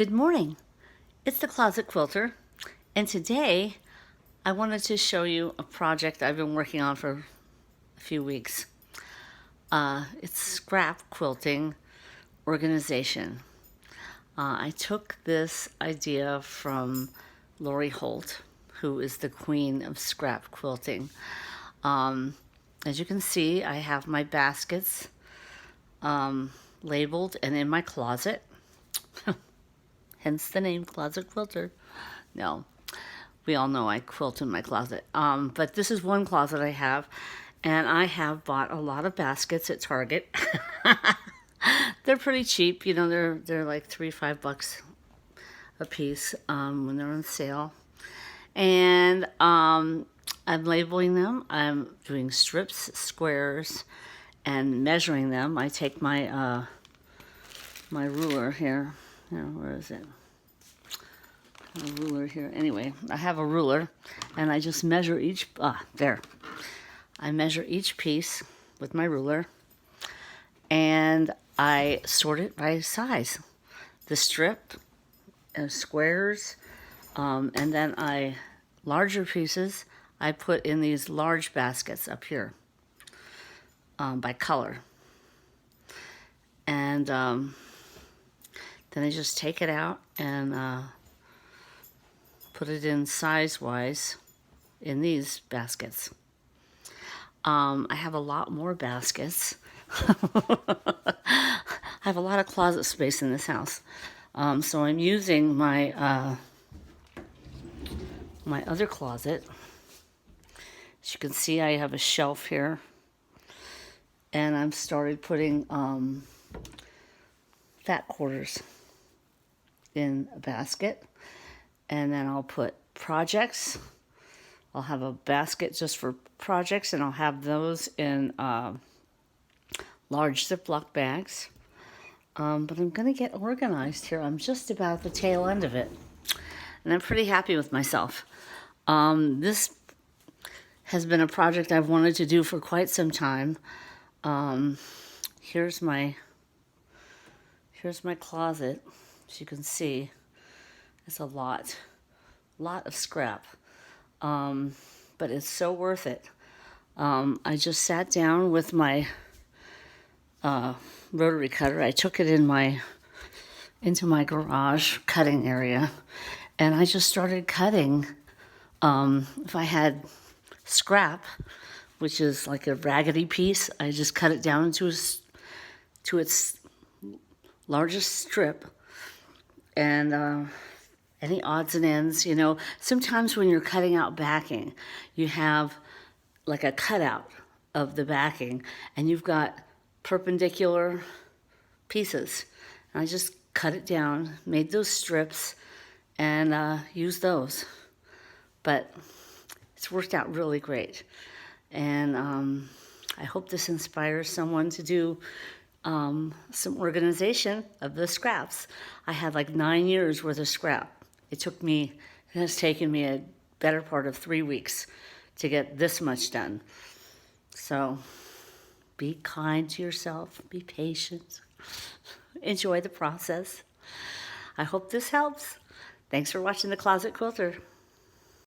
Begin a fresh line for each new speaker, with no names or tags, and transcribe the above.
Good morning. It's the Closet Quilter, and today I wanted to show you a project I've been working on for a few weeks. It's scrap quilting organization. I took this idea from Lori Holt, who is the queen of scrap quilting. As you can see, I have my baskets labeled and in my closet. Hence the name Closet Quilter. No, we all know I quilt in my closet. But this is one closet I have, and I have bought a lot of baskets at Target. They're pretty cheap, you know. They're like $3-5 a piece when they're on sale. And I'm labeling them. I'm doing strips, squares, and measuring them. I take my my ruler here. Where is it? A ruler here. Anyway, I have a ruler, and I just measure each. There. I measure each piece with my ruler, and I sort it by size. The strip, squares, and then larger pieces I put in these large baskets up here by color, and then I just take it out and put it in size-wise in these baskets. I have a lot more baskets. I have a lot of closet space in this house. So I'm using my my other closet. As you can see, I have a shelf here. And I've started putting fat quarters in a basket, and then I'll put projects. I'll have a basket just for projects, and I'll have those in large Ziploc bags. But I'm going to get organized here. I'm just about the tail end of it, and I'm pretty happy with myself. This has been a project I've wanted to do for quite some time. Here's my closet. As you can see, it's a lot of scrap, but it's so worth it. I just sat down with my rotary cutter. I took it into my garage cutting area, and I just started cutting. If I had scrap, which is like a raggedy piece, I just cut it down to its largest strip, and any odds and ends, you know. Sometimes when you're cutting out backing, you have like a cutout of the backing, and you've got perpendicular pieces. And I just cut it down, made those strips, and used those. But it's worked out really great. And I hope this inspires someone to do some organization of the scraps. I had like 9 years worth of scrap. It has taken me a better part of 3 weeks to get this much done. So be kind to yourself, be patient, enjoy the process. I hope this helps. Thanks for watching the Closet Quilter.